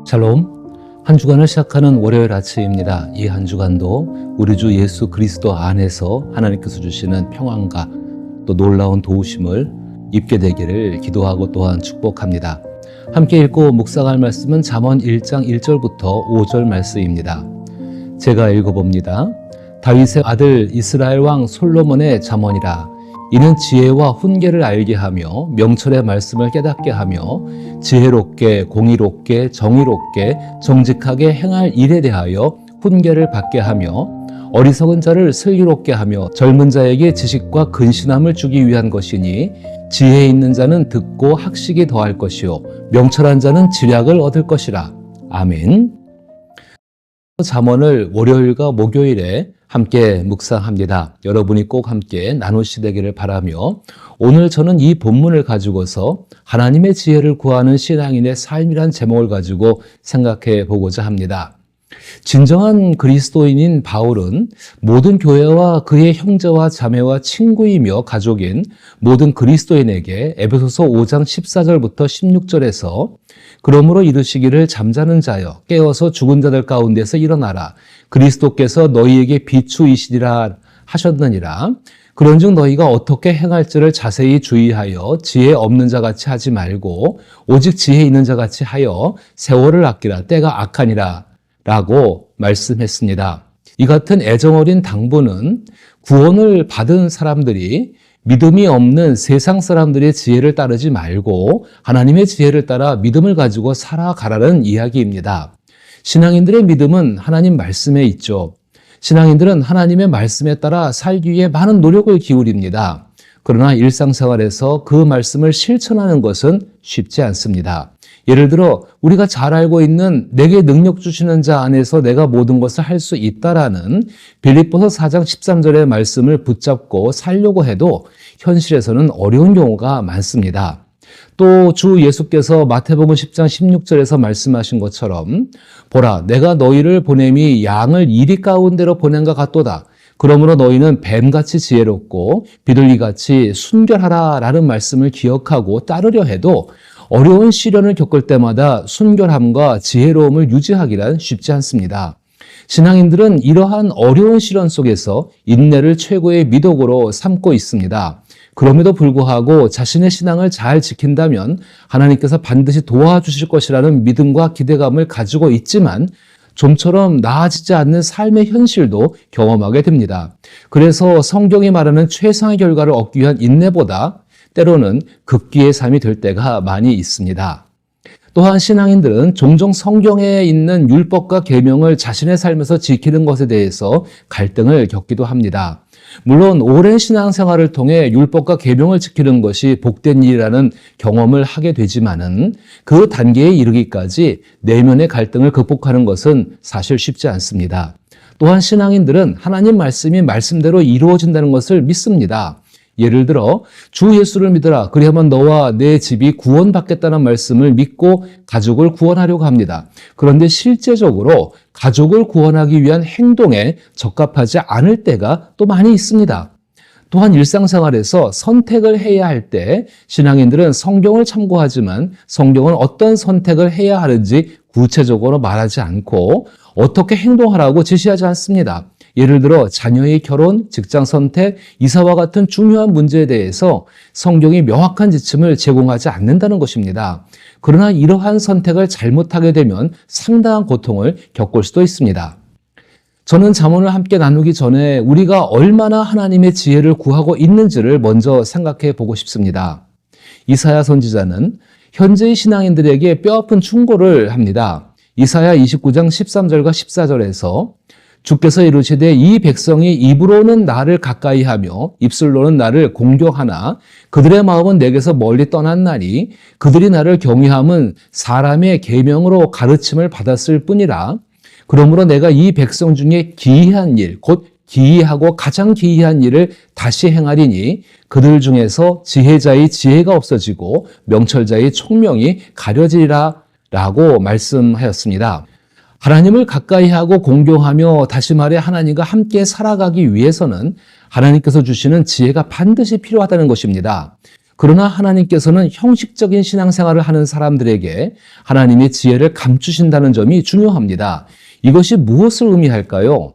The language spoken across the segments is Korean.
샬롬. 한 주간을 시작하는 월요일 아침입니다. 이 한 주간도 우리 주 예수 그리스도 안에서 하나님께서 주시는 평안과 또 놀라운 도우심을 입게 되기를 기도하고 또한 축복합니다. 함께 읽고 묵상할 말씀은 잠언 1장 1절부터 5절 말씀입니다. 제가 읽어봅니다. 다윗의 아들 이스라엘 왕 솔로몬의 잠언이라. 이는 지혜와 훈계를 알게 하며 명철의 말씀을 깨닫게 하며 지혜롭게 공의롭게 정의롭게 정직하게 행할 일에 대하여 훈계를 받게 하며 어리석은 자를 슬기롭게 하며 젊은 자에게 지식과 근신함을 주기 위한 것이니 지혜 있는 자는 듣고 학식이 더할 것이요 명철한 자는 지략을 얻을 것이라. 아멘. 잠언을 월요일과 목요일에 함께 묵상합니다. 여러분이 꼭 함께 나누시되기를 바라며 오늘 저는 이 본문을 가지고서 하나님의 지혜를 구하는 신앙인의 삶이란 제목을 가지고 생각해 보고자 합니다. 진정한 그리스도인인 바울은 모든 교회와 그의 형제와 자매와 친구이며 가족인 모든 그리스도인에게 에베소서 5장 14절부터 16절에서 그러므로 이르시기를 잠자는 자여 깨어서 죽은 자들 가운데서 일어나라. 그리스도께서 너희에게 비추이시리라 하셨느니라. 그런즉 너희가 어떻게 행할지를 자세히 주의하여 지혜 없는 자같이 하지 말고 오직 지혜 있는 자같이 하여 세월을 아끼라. 때가 악하니라 라고 말씀했습니다. 이 같은 애정어린 당부는 구원을 받은 사람들이 믿음이 없는 세상 사람들의 지혜를 따르지 말고 하나님의 지혜를 따라 믿음을 가지고 살아가라는 이야기입니다. 신앙인들의 믿음은 하나님 말씀에 있죠. 신앙인들은 하나님의 말씀에 따라 살기 위해 많은 노력을 기울입니다. 그러나 일상생활에서 그 말씀을 실천하는 것은 쉽지 않습니다. 예를 들어 우리가 잘 알고 있는 내게 능력 주시는 자 안에서 내가 모든 것을 할 수 있다라는 빌립보서 4장 13절의 말씀을 붙잡고 살려고 해도 현실에서는 어려운 경우가 많습니다. 또 주 예수께서 마태복음 10장 16절에서 말씀하신 것처럼 보라 내가 너희를 보냄이 양을 이리 가운데로 보낸과 같도다. 그러므로 너희는 뱀같이 지혜롭고 비둘기같이 순결하라 라는 말씀을 기억하고 따르려 해도 어려운 시련을 겪을 때마다 순결함과 지혜로움을 유지하기란 쉽지 않습니다. 신앙인들은 이러한 어려운 시련 속에서 인내를 최고의 미덕으로 삼고 있습니다. 그럼에도 불구하고 자신의 신앙을 잘 지킨다면 하나님께서 반드시 도와주실 것이라는 믿음과 기대감을 가지고 있지만 좀처럼 나아지지 않는 삶의 현실도 경험하게 됩니다. 그래서 성경이 말하는 최상의 결과를 얻기 위한 인내보다 때로는 극기의 삶이 될 때가 많이 있습니다. 또한 신앙인들은 종종 성경에 있는 율법과 계명을 자신의 삶에서 지키는 것에 대해서 갈등을 겪기도 합니다. 물론 오랜 신앙생활을 통해 율법과 계명을 지키는 것이 복된 일이라는 경험을 하게 되지만은 그 단계에 이르기까지 내면의 갈등을 극복하는 것은 사실 쉽지 않습니다. 또한 신앙인들은 하나님 말씀이 말씀대로 이루어진다는 것을 믿습니다. 예를 들어 주 예수를 믿으라 그리하면 너와 내 집이 구원받겠다는 말씀을 믿고 가족을 구원하려고 합니다. 그런데 실제적으로 가족을 구원하기 위한 행동에 적합하지 않을 때가 또 많이 있습니다. 또한 일상생활에서 선택을 해야 할 때 신앙인들은 성경을 참고하지만 성경은 어떤 선택을 해야 하는지 구체적으로 말하지 않고 어떻게 행동하라고 지시하지 않습니다. 예를 들어 자녀의 결혼, 직장 선택, 이사와 같은 중요한 문제에 대해서 성경이 명확한 지침을 제공하지 않는다는 것입니다. 그러나 이러한 선택을 잘못하게 되면 상당한 고통을 겪을 수도 있습니다. 저는 잠언을 함께 나누기 전에 우리가 얼마나 하나님의 지혜를 구하고 있는지를 먼저 생각해 보고 싶습니다. 이사야 선지자는 현재의 신앙인들에게 뼈아픈 충고를 합니다. 이사야 29장 13절과 14절에서 주께서 이르시되 이 백성이 입으로는 나를 가까이하며 입술로는 나를 공경하나 그들의 마음은 내게서 멀리 떠났나니 그들이 나를 경외함은 사람의 계명으로 가르침을 받았을 뿐이라. 그러므로 내가 이 백성 중에 기이한 일, 곧 기이하고 가장 기이한 일을 다시 행하리니 그들 중에서 지혜자의 지혜가 없어지고 명철자의 총명이 가려지리라 라고 말씀하였습니다. 하나님을 가까이 하고 공경하며 다시 말해 하나님과 함께 살아가기 위해서는 하나님께서 주시는 지혜가 반드시 필요하다는 것입니다. 그러나 하나님께서는 형식적인 신앙생활을 하는 사람들에게 하나님의 지혜를 감추신다는 점이 중요합니다. 이것이 무엇을 의미할까요?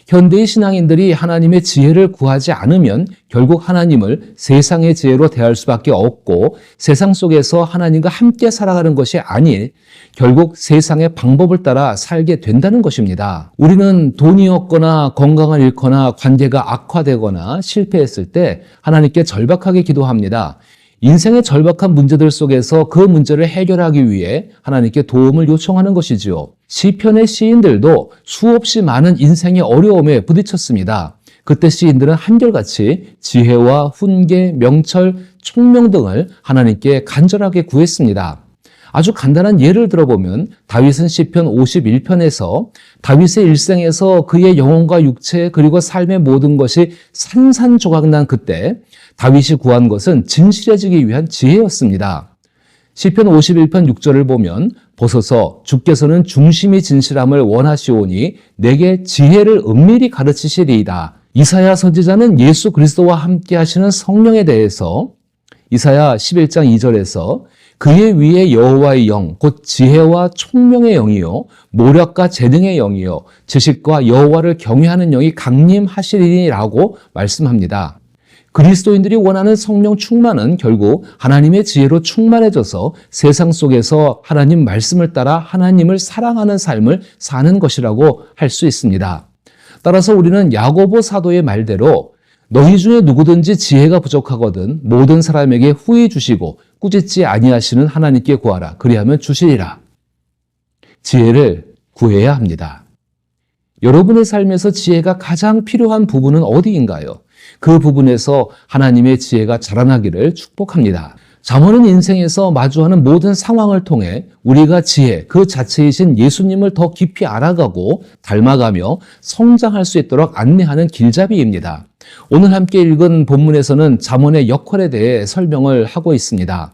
현대의 신앙인들이 하나님의 지혜를 구하지 않으면 결국 하나님을 세상의 지혜로 대할 수밖에 없고 세상 속에서 하나님과 함께 살아가는 것이 아닌 결국 세상의 방법을 따라 살게 된다는 것입니다. 우리는 돈이 없거나 건강을 잃거나 관계가 악화되거나 실패했을 때 하나님께 절박하게 기도합니다. 인생의 절박한 문제들 속에서 그 문제를 해결하기 위해 하나님께 도움을 요청하는 것이지요. 시편의 시인들도 수없이 많은 인생의 어려움에 부딪혔습니다. 그때 시인들은 한결같이 지혜와 훈계, 명철, 총명 등을 하나님께 간절하게 구했습니다. 아주 간단한 예를 들어보면 다윗은 시편 51편에서 다윗의 일생에서 그의 영혼과 육체 그리고 삶의 모든 것이 산산조각난 그때 다윗이 구한 것은 진실해지기 위한 지혜였습니다. 시편 51편 6절을 보면 보소서 주께서는 중심이 진실함을 원하시오니 내게 지혜를 은밀히 가르치시리이다. 이사야 선지자는 예수 그리스도와 함께 하시는 성령에 대해서 이사야 11장 2절에서 그의 위에 여호와의 영, 곧 지혜와 총명의 영이요 모략과 재능의 영이요 지식과 여호와를 경외하는 영이 강림하시리라고 말씀합니다. 그리스도인들이 원하는 성령 충만은 결국 하나님의 지혜로 충만해져서 세상 속에서 하나님 말씀을 따라 하나님을 사랑하는 삶을 사는 것이라고 할 수 있습니다. 따라서 우리는 야고보 사도의 말대로 너희 중에 누구든지 지혜가 부족하거든 모든 사람에게 후히 주시고 꾸짖지 아니하시는 하나님께 구하라. 그리하면 주시리라. 지혜를 구해야 합니다. 여러분의 삶에서 지혜가 가장 필요한 부분은 어디인가요? 그 부분에서 하나님의 지혜가 자라나기를 축복합니다. 잠언은 인생에서 마주하는 모든 상황을 통해 우리가 지혜, 그 자체이신 예수님을 더 깊이 알아가고 닮아가며 성장할 수 있도록 안내하는 길잡이입니다. 오늘 함께 읽은 본문에서는 잠언의 역할에 대해 설명을 하고 있습니다.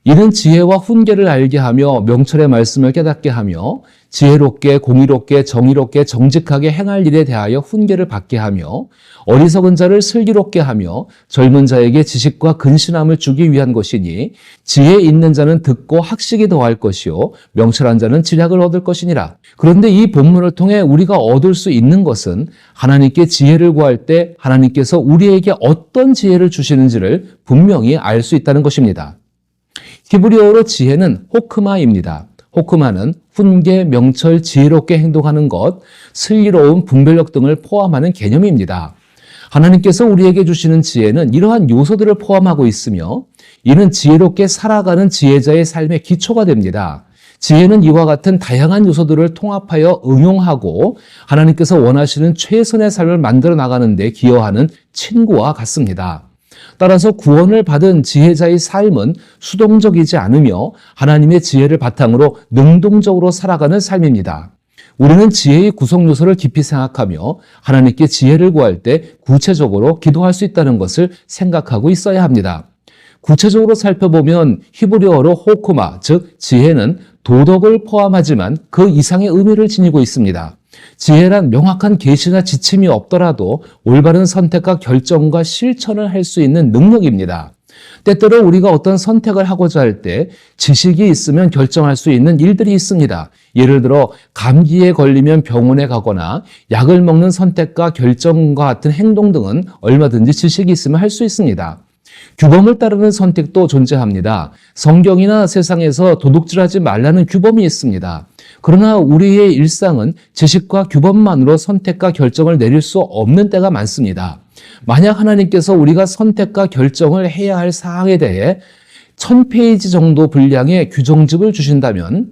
이는 지혜와 훈계를 알게 하며 명철의 말씀을 깨닫게 하며 지혜롭게 공의롭게 정의롭게 정직하게 행할 일에 대하여 훈계를 받게 하며 어리석은 자를 슬기롭게 하며 젊은 자에게 지식과 근신함을 주기 위한 것이니 지혜 있는 자는 듣고 학식이 더할 것이요 명철한 자는 지략을 얻을 것이니라. 그런데 이 본문을 통해 우리가 얻을 수 있는 것은 하나님께 지혜를 구할 때 하나님께서 우리에게 어떤 지혜를 주시는지를 분명히 알 수 있다는 것입니다. 히브리어로 지혜는 호크마입니다. 호크마는 훈계, 명철, 지혜롭게 행동하는 것, 슬기로운 분별력 등을 포함하는 개념입니다. 하나님께서 우리에게 주시는 지혜는 이러한 요소들을 포함하고 있으며 이는 지혜롭게 살아가는 지혜자의 삶의 기초가 됩니다. 지혜는 이와 같은 다양한 요소들을 통합하여 응용하고 하나님께서 원하시는 최선의 삶을 만들어 나가는 데 기여하는 친구와 같습니다. 따라서 구원을 받은 지혜자의 삶은 수동적이지 않으며 하나님의 지혜를 바탕으로 능동적으로 살아가는 삶입니다. 우리는 지혜의 구성 요소를 깊이 생각하며 하나님께 지혜를 구할 때 구체적으로 기도할 수 있다는 것을 생각하고 있어야 합니다. 구체적으로 살펴보면 히브리어로 호크마, 즉 지혜는 도덕을 포함하지만 그 이상의 의미를 지니고 있습니다. 지혜란 명확한 계시나 지침이 없더라도 올바른 선택과 결정과 실천을 할 수 있는 능력입니다. 때때로 우리가 어떤 선택을 하고자 할 때 지식이 있으면 결정할 수 있는 일들이 있습니다. 예를 들어 감기에 걸리면 병원에 가거나 약을 먹는 선택과 결정과 같은 행동 등은 얼마든지 지식이 있으면 할 수 있습니다. 규범을 따르는 선택도 존재합니다. 성경이나 세상에서 도둑질하지 말라는 규범이 있습니다. 그러나 우리의 일상은 지식과 규범만으로 선택과 결정을 내릴 수 없는 때가 많습니다. 만약 하나님께서 우리가 선택과 결정을 해야 할 사항에 대해 1000페이지 정도 분량의 규정집을 주신다면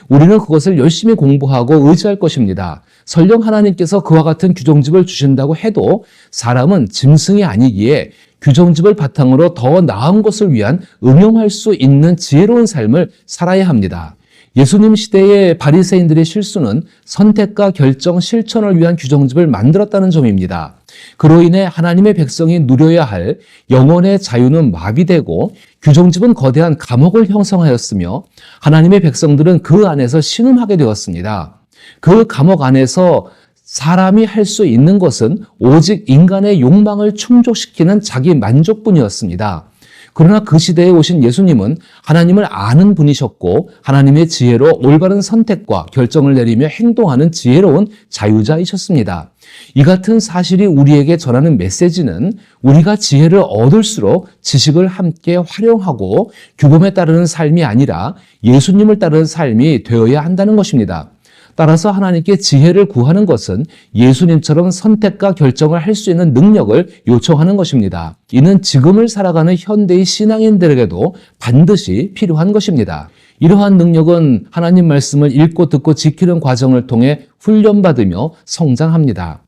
우리는 그것을 열심히 공부하고 의지할 것입니다. 설령 하나님께서 그와 같은 규정집을 주신다고 해도 사람은 짐승이 아니기에 규정집을 바탕으로 더 나은 것을 위한 응용할 수 있는 지혜로운 삶을 살아야 합니다. 예수님 시대의 바리새인들의 실수는 선택과 결정, 실천을 위한 규정집을 만들었다는 점입니다. 그로 인해 하나님의 백성이 누려야 할 영혼의 자유는 마비되고 규정집은 거대한 감옥을 형성하였으며 하나님의 백성들은 그 안에서 신음하게 되었습니다. 그 감옥 안에서 사람이 할 수 있는 것은 오직 인간의 욕망을 충족시키는 자기 만족뿐이었습니다. 그러나 그 시대에 오신 예수님은 하나님을 아는 분이셨고 하나님의 지혜로 올바른 선택과 결정을 내리며 행동하는 지혜로운 자유자이셨습니다. 이 같은 사실이 우리에게 전하는 메시지는 우리가 지혜를 얻을수록 지식을 함께 활용하고 규범에 따르는 삶이 아니라 예수님을 따르는 삶이 되어야 한다는 것입니다. 따라서 하나님께 지혜를 구하는 것은 예수님처럼 선택과 결정을 할 수 있는 능력을 요청하는 것입니다. 이는 지금을 살아가는 현대의 신앙인들에게도 반드시 필요한 것입니다. 이러한 능력은 하나님 말씀을 읽고 듣고 지키는 과정을 통해 훈련받으며 성장합니다.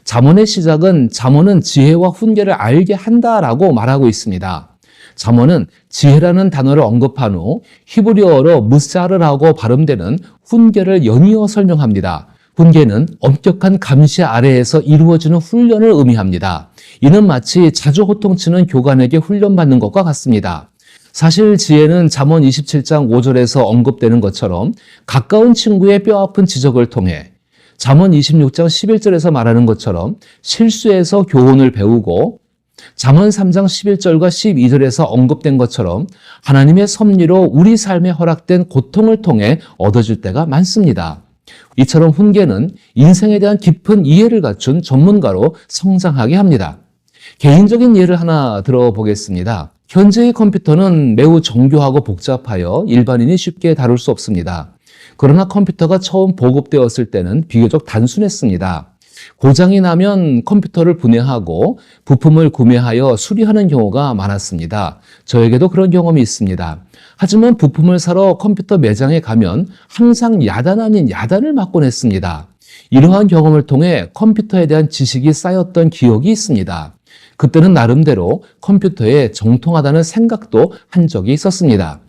잠언의 시작은 잠언은 지혜와 훈계를 알게 한다라고 말하고 있습니다. 잠언은 지혜라는 단어를 언급한 후 히브리어로 무사르라고 발음되는 훈계를 연이어 설명합니다. 훈계는 엄격한 감시 아래에서 이루어지는 훈련을 의미합니다. 이는 마치 자주 호통치는 교관에게 훈련받는 것과 같습니다. 사실 지혜는 잠언 27장 5절에서 언급되는 것처럼 가까운 친구의 뼈아픈 지적을 통해 잠언 26장 11절에서 말하는 것처럼 실수에서 교훈을 배우고 잠언 3장 11절과 12절에서 언급된 것처럼 하나님의 섭리로 우리 삶에 허락된 고통을 통해 얻어질 때가 많습니다. 이처럼 훈계는 인생에 대한 깊은 이해를 갖춘 전문가로 성장하게 합니다. 개인적인 예를 하나 들어보겠습니다. 현재의 컴퓨터는 매우 정교하고 복잡하여 일반인이 쉽게 다룰 수 없습니다. 그러나 컴퓨터가 처음 보급되었을 때는 비교적 단순했습니다. 고장이 나면 컴퓨터를 분해하고 부품을 구매하여 수리하는 경우가 많았습니다. 저에게도 그런 경험이 있습니다. 하지만 부품을 사러 컴퓨터 매장에 가면 항상 야단 아닌 야단을 맞곤 했습니다. 이러한 경험을 통해 컴퓨터에 대한 지식이 쌓였던 기억이 있습니다. 그때는 나름대로 컴퓨터에 정통하다는 생각도 한 적이 있었습니다.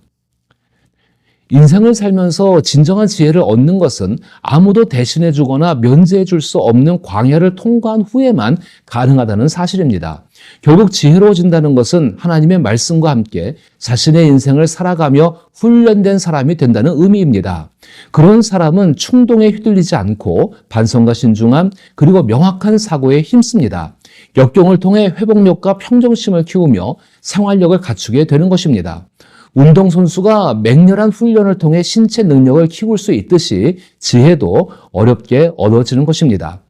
인생을 살면서 진정한 지혜를 얻는 것은 아무도 대신해 주거나 면제해 줄 수 없는 광야를 통과한 후에만 가능하다는 사실입니다. 결국 지혜로워진다는 것은 하나님의 말씀과 함께 자신의 인생을 살아가며 훈련된 사람이 된다는 의미입니다. 그런 사람은 충동에 휘둘리지 않고 반성과 신중함 그리고 명확한 사고에 힘씁니다. 역경을 통해 회복력과 평정심을 키우며 생활력을 갖추게 되는 것입니다. 운동선수가 맹렬한 훈련을 통해 신체 능력을 키울 수 있듯이 지혜도 어렵게 얻어지는 것입니다.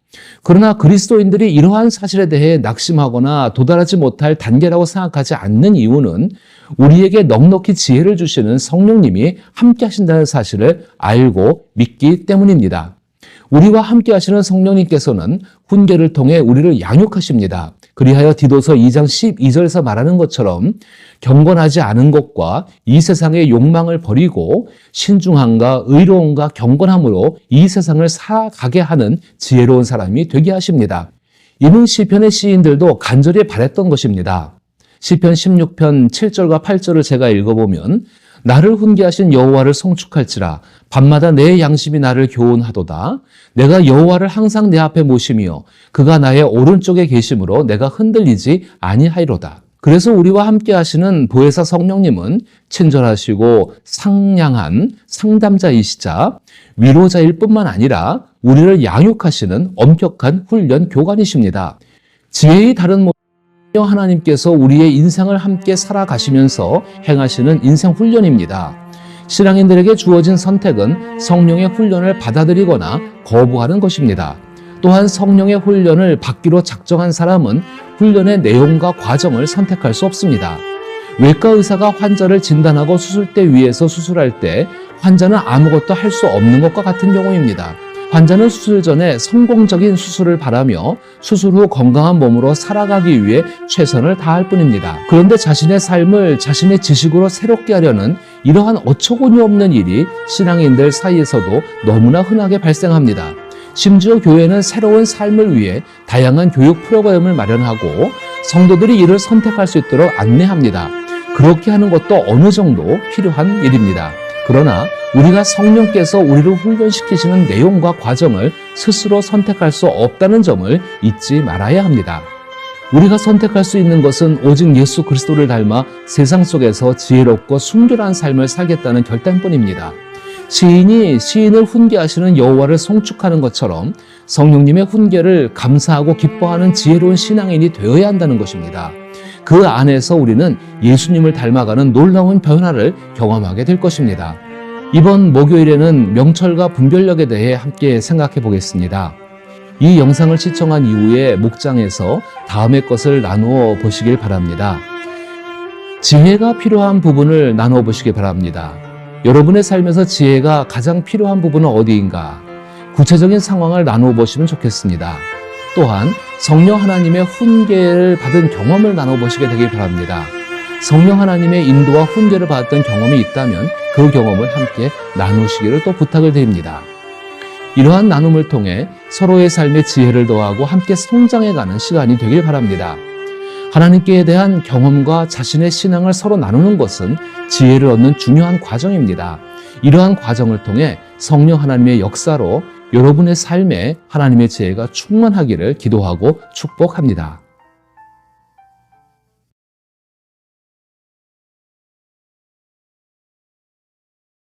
그러나 그리스도인들이 이러한 사실에 대해 낙심하거나 도달하지 못할 단계라고 생각하지 않는 이유는 우리에게 넉넉히 지혜를 주시는 성령님이 함께 하신다는 사실을 알고 믿기 때문입니다. 우리와 함께 하시는 성령님께서는 훈계를 통해 우리를 양육하십니다. 그리하여 디도서 2장 12절에서 말하는 것처럼 경건하지 않은 것과 이 세상의 욕망을 버리고 신중함과 의로움과 경건함으로 이 세상을 살아가게 하는 지혜로운 사람이 되게 하십니다. 이는 시편의 시인들도 간절히 바랬던 것입니다. 시편 16편 7절과 8절을 제가 읽어보면 나를 훈계하신 여호와를 송축할지라 밤마다 내 양심이 나를 교훈하도다. 내가 여호와를 항상 내 앞에 모시며 그가 나의 오른쪽에 계심으로 내가 흔들리지 아니하리로다. 그래서 우리와 함께 하시는 보혜사 성령님은 친절하시고 상냥한 상담자이시자 위로자일 뿐만 아니라 우리를 양육하시는 엄격한 훈련 교관이십니다. 지혜의 다른 하나님께서 우리의 인생을 함께 살아가시면서 행하시는 인생 훈련입니다. 신앙인들에게 주어진 선택은 성령의 훈련을 받아들이거나 거부하는 것입니다. 또한 성령의 훈련을 받기로 작정한 사람은 훈련의 내용과 과정을 선택할 수 없습니다. 외과 의사가 환자를 진단하고 수술대 위에서 수술할 때 환자는 아무것도 할 수 없는 것과 같은 경우입니다. 환자는 수술 전에 성공적인 수술을 바라며 수술 후 건강한 몸으로 살아가기 위해 최선을 다할 뿐입니다. 그런데 자신의 삶을 자신의 지식으로 새롭게 하려는 이러한 어처구니 없는 일이 신앙인들 사이에서도 너무나 흔하게 발생합니다. 심지어 교회는 새로운 삶을 위해 다양한 교육 프로그램을 마련하고 성도들이 이를 선택할 수 있도록 안내합니다. 그렇게 하는 것도 어느 정도 필요한 일입니다. 그러나 우리가 성령께서 우리를 훈련시키시는 내용과 과정을 스스로 선택할 수 없다는 점을 잊지 말아야 합니다. 우리가 선택할 수 있는 것은 오직 예수 그리스도를 닮아 세상 속에서 지혜롭고 순결한 삶을 살겠다는 결단뿐입니다. 시인이 시인을 훈계하시는 여호와를 송축하는 것처럼 성령님의 훈계를 감사하고 기뻐하는 지혜로운 신앙인이 되어야 한다는 것입니다. 그 안에서 우리는 예수님을 닮아가는 놀라운 변화를 경험하게 될 것입니다. 이번 목요일에는 명철과 분별력에 대해 함께 생각해 보겠습니다. 이 영상을 시청한 이후에 목장에서 다음의 것을 나누어 보시길 바랍니다. 지혜가 필요한 부분을 나누어 보시기 바랍니다. 여러분의 삶에서 지혜가 가장 필요한 부분은 어디인가? 구체적인 상황을 나누어 보시면 좋겠습니다. 또한 성령 하나님의 훈계를 받은 경험을 나눠 보시게 되길 바랍니다. 성령 하나님의 인도와 훈계를 받았던 경험이 있다면 그 경험을 함께 나누시기를 또 부탁을 드립니다. 이러한 나눔을 통해 서로의 삶의 지혜를 더하고 함께 성장해가는 시간이 되길 바랍니다. 하나님께 대한 경험과 자신의 신앙을 서로 나누는 것은 지혜를 얻는 중요한 과정입니다. 이러한 과정을 통해 성령 하나님의 역사로 여러분의 삶에 하나님의 지혜가 충만하기를 기도하고 축복합니다.